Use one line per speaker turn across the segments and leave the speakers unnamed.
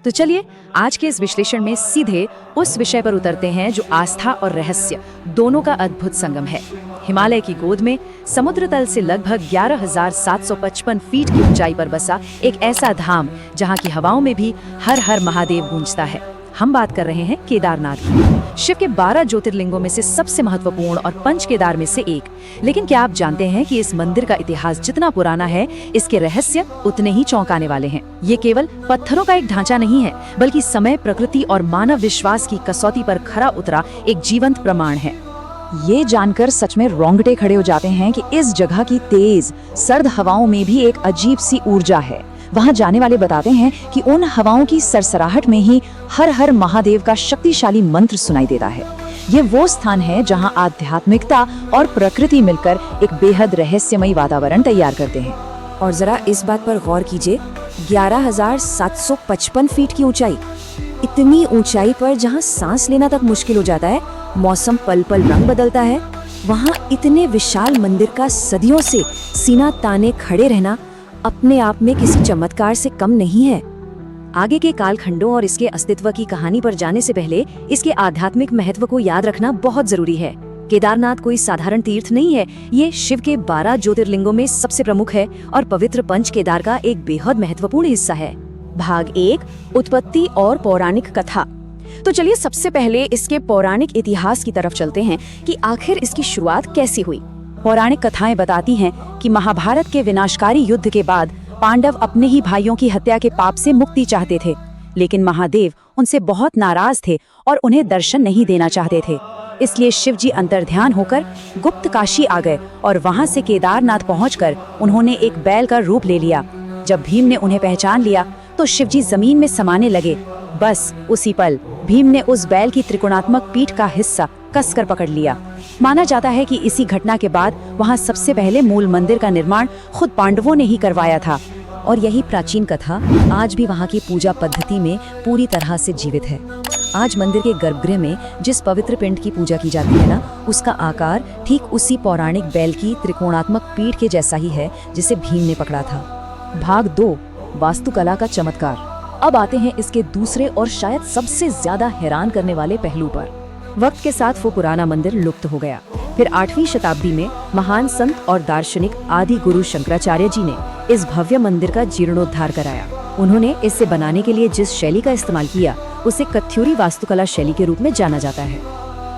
तो चलिए आज के इस विश्लेषण में सीधे उस विषय पर उतरते हैं जो आस्था और रहस्य दोनों का अद्भुत संगम है। हिमालय की गोद में समुद्र तल से लगभग 11,755 फीट की ऊंचाई पर बसा एक ऐसा धाम जहां की हवाओं में भी हर हर महादेव गूंजता है। हम बात कर रहे हैं केदारनाथ की, शिव के 12 ज्योतिर्लिंगों में से सबसे महत्वपूर्ण और पंच केदार में से एक। लेकिन क्या आप जानते हैं कि इस मंदिर का इतिहास जितना पुराना है, इसके रहस्य उतने ही चौंकाने वाले हैं। ये केवल पत्थरों का एक ढांचा नहीं है, बल्कि समय, प्रकृति और मानव विश्वास की कसौटी पर खरा उतरा एक जीवंत प्रमाण है।
ये जानकर सच में रोंगटे खड़े हो जाते हैं कि इस जगह की तेज सर्द हवाओं में भी एक अजीब सी ऊर्जा है। वहां जाने वाले बताते हैं कि उन हवाओं की सरसराहट में ही हर हर महादेव का शक्तिशाली मंत्र सुनाई देता है। ये वो स्थान है जहां आध्यात्मिकता और प्रकृति मिलकर एक बेहद रहस्यमयी वातावरण तैयार करते हैं।
और जरा इस बात पर गौर कीजिए, 11,755 फीट की ऊंचाई। इतनी ऊंचाई पर जहां सांस लेना तक मुश्किल हो जाता है, मौसम पल पल रंग बदलता है, वहां इतने विशाल मंदिर का सदियों से सीना ताने खड़े रहना अपने आप में किसी चमत्कार से कम नहीं है। आगे के कालखंडों और इसके अस्तित्व की कहानी पर जाने से पहले इसके आध्यात्मिक महत्व को याद रखना बहुत जरूरी है। केदारनाथ कोई साधारण तीर्थ नहीं है, ये शिव के 12 ज्योतिर्लिंगों में सबसे प्रमुख है और पवित्र पंच केदार का एक बेहद महत्वपूर्ण हिस्सा है। भाग 1, उत्पत्ति और पौराणिक कथा। तो चलिए सबसे पहले इसके पौराणिक इतिहास की तरफ चलते हैं कि आखिर इसकी शुरुआत कैसी हुई।
पौराणिक कथाएं बताती हैं कि महाभारत के विनाशकारी युद्ध के बाद पांडव अपने ही भाइयों की हत्या के पाप से मुक्ति चाहते थे, लेकिन महादेव उनसे बहुत नाराज थे और उन्हें दर्शन नहीं देना चाहते थे। इसलिए शिव जी अंतर्ध्यान होकर गुप्त काशी आ गए और वहां से केदारनाथ पहुंचकर उन्होंने एक बैल का रूप ले लिया। जब भीम ने उन्हें पहचान लिया तो शिव जी जमीन में समाने लगे। बस उसी पल भीम ने उस बैल की त्रिकोणात्मक पीठ का हिस्सा कसकर पकड़ लिया। माना जाता है कि इसी घटना के बाद वहां सबसे पहले मूल मंदिर का निर्माण खुद पांडवों ने ही करवाया था।
और यही प्राचीन कथा आज भी वहां की पूजा पद्धति में पूरी तरह से जीवित है। आज मंदिर के गर्भगृह में जिस पवित्र पिंड की पूजा की जाती है ना, उसका आकार ठीक उसी पौराणिक बैल की त्रिकोणात्मक पीठ के जैसा ही है जिसे भीम ने पकड़ा था।
भाग 2, वास्तुकला का चमत्कार। अब आते हैं इसके दूसरे और शायद सबसे ज्यादा हैरान करने वाले पहलू पर।
वक्त के साथ वो पुराना मंदिर लुप्त हो गया। फिर 8वीं शताब्दी में महान संत और दार्शनिक आदि गुरु शंकराचार्य जी ने इस भव्य मंदिर का जीर्णोद्धार कराया। उन्होंने इसे बनाने के लिए जिस शैली का इस्तेमाल किया, उसे कत्यूरी वास्तुकला शैली के रूप में जाना जाता है।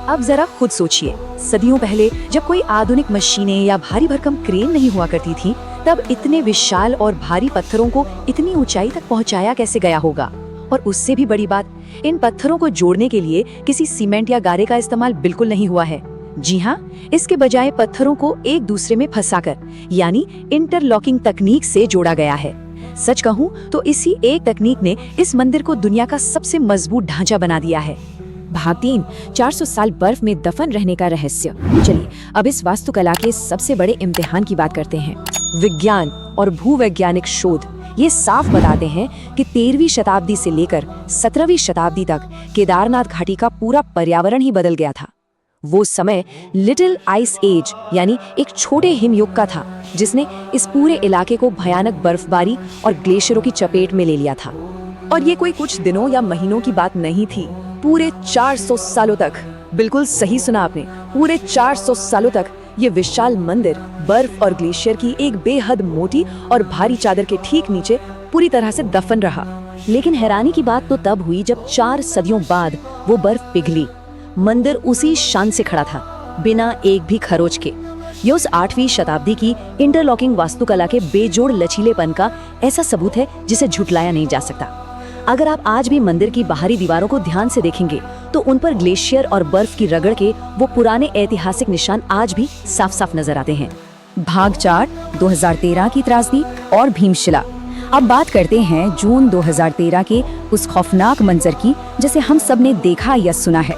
अब जरा खुद सोचिए, सदियों पहले जब कोई आधुनिक मशीनें या भारी भरकम क्रेन नहीं हुआ करती थी, तब इतने विशाल और भारी पत्थरों को इतनी ऊंचाई तक पहुंचाया कैसे गया होगा। और उससे भी बड़ी बात, इन पत्थरों को जोड़ने के लिए किसी सीमेंट या गारे का इस्तेमाल बिल्कुल नहीं हुआ है। जी हाँ, इसके बजाय पत्थरों को एक दूसरे में फंसाकर यानी इंटरलॉकिंग तकनीक से जोड़ा गया है। सच कहूँ तो इसी एक तकनीक ने इस मंदिर को दुनिया का सबसे मजबूत ढांचा बना दिया है।
भाग 3, 400 साल बर्फ में दफन रहने का रहस्य। चलिए अब इस वास्तुकला के सबसे बड़े इम्तिहान की बात करते हैं। विज्ञान और भूवैज्ञानिक शोध ये साफ बताते हैं कि 13वीं शताब्दी से लेकर 17वीं शताब्दी तक केदारनाथ घाटी का पूरा पर्यावरण ही बदल गया था। वो समय लिटिल आइस एज यानी एक छोटे हिमयुग का था, जिसने इस पूरे इलाके को भयानक बर्फबारी और ग्लेशियरों की चपेट में ले लिया था।
और ये कोई कुछ दिनों या महीनों की बात नहीं थी, पूरे 400 सालों तक। बिल्कुल सही सुना आपने, पूरे 400 सालों तक ये विशाल मंदिर बर्फ और ग्लेशियर की एक बेहद मोटी और भारी चादर के ठीक नीचे पूरी तरह से दफन रहा।
लेकिन हैरानी की बात तो तब हुई जब 4 सदियों बाद वो बर्फ पिघली। मंदिर उसी शान से खड़ा था, बिना एक भी खरोच के। ये उस 8वीं शताब्दी की इंटरलॉकिंग वास्तुकला के बेजोड़ लचीलेपन का ऐसा सबूत है जिसे झुटलाया नहीं जा सकता। अगर आप आज भी मंदिर की बाहरी दीवारों को ध्यान से देखेंगे तो उन पर ग्लेशियर और बर्फ की रगड़ के वो पुराने ऐतिहासिक निशान आज भी साफ साफ नजर आते हैं।
भाग 4, 2013 की त्रासदी और भीमशिला। अब बात करते हैं जून 2013 के उस खौफनाक मंजर की जिसे हम सब ने देखा या सुना है।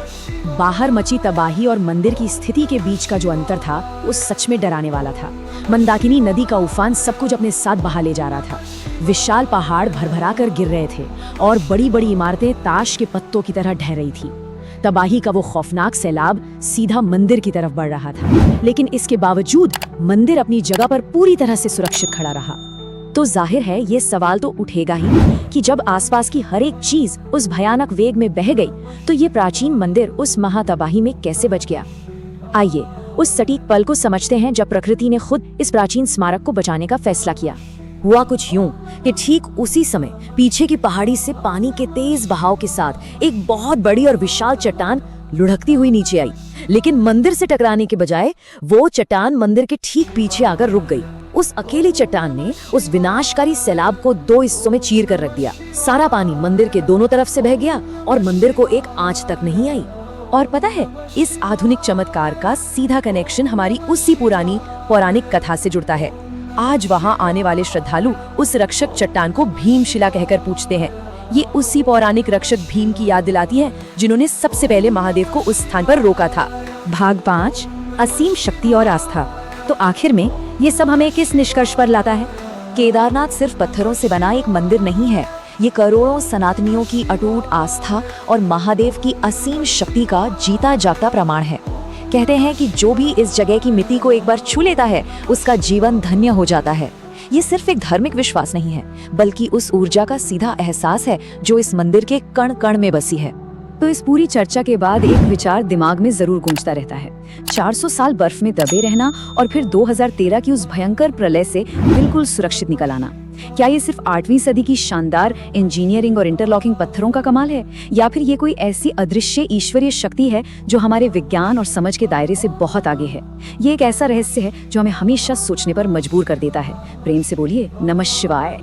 बाहर मची तबाही और मंदिर की स्थिति के बीच का जो अंतर था, वो सच में डराने वाला था। मंदाकिनी नदी का उफान सब कुछ अपने साथ बहा ले जा रहा था। विशाल पहाड़ भरभरा कर गिर रहे थे और बड़ी बड़ी इमारतें ताश के पत्तों की तरह ढह रही थी। तबाही का वो खौफनाक सैलाब सीधा मंदिर की तरफ बढ़ रहा था, लेकिन इसके बावजूद मंदिर अपनी जगह पर पूरी तरह से सुरक्षित खड़ा रहा।
तो जाहिर है ये सवाल तो उठेगा ही कि जब आसपास की हर एक चीज उस भयानक वेग में बह गई तो ये प्राचीन मंदिर उस महातबाही में कैसे बच गया। आइए उस सटीक पल को समझते हैं जब प्रकृति ने खुद इस प्राचीन स्मारक को बचाने का फैसला किया। हुआ कुछ यूं कि ठीक उसी समय पीछे की पहाड़ी से पानी के तेज बहाव के साथ एक बहुत बड़ी और विशाल चट्टान लुढ़कती हुई नीचे आई, लेकिन मंदिर से टकराने के बजाय वो चट्टान मंदिर के ठीक पीछे आकर रुक गई। उस अकेली चट्टान ने उस विनाशकारी सैलाब को दो हिस्सों में चीर कर रख दिया। सारा पानी मंदिर के दोनों तरफ से बह गया और मंदिर को एक आंच तक नहीं आई। और पता है, इस आधुनिक चमत्कार का सीधा कनेक्शन हमारी उसी पुरानी पौराणिक कथा से जुड़ता है। आज वहाँ आने वाले श्रद्धालु उस रक्षक चट्टान को भीमशिला कहकर पूछते हैं। ये उसी पौराणिक रक्षक भीम की याद दिलाती है जिन्होंने सबसे पहले महादेव को उस स्थान पर रोका था।
भाग 5, असीम शक्ति और आस्था। तो आखिर में ये सब हमें किस निष्कर्ष पर लाता है?
केदारनाथ सिर्फ पत्थरों से बना एक मंदिर नहीं है, ये करोड़ों सनातनियों की अटूट आस्था और महादेव की असीम शक्ति का जीता जागता प्रमाण है। कहते हैं कि जो भी इस जगह की मिट्टी को एक बार छू लेता है उसका जीवन धन्य हो जाता है। ये सिर्फ एक धार्मिक विश्वास नहीं है, बल्कि उस ऊर्जा का सीधा एहसास है जो इस मंदिर के कण कण में बसी है।
तो इस पूरी चर्चा के बाद एक विचार दिमाग में जरूर गूंजता रहता है। 400 साल बर्फ में दबे रहना और फिर 2013 की उस भयंकर प्रलय से बिल्कुल सुरक्षित निकल आना, क्या ये सिर्फ 8वीं सदी की शानदार इंजीनियरिंग और इंटरलॉकिंग पत्थरों का कमाल है, या फिर ये कोई ऐसी अदृश्य ईश्वरीय शक्ति है जो हमारे विज्ञान और समझ के दायरे से बहुत आगे है? ये एक ऐसा रहस्य है जो हमें हमेशा सोचने पर मजबूर कर देता है। प्रेम से बोलिए नमः शिवाय।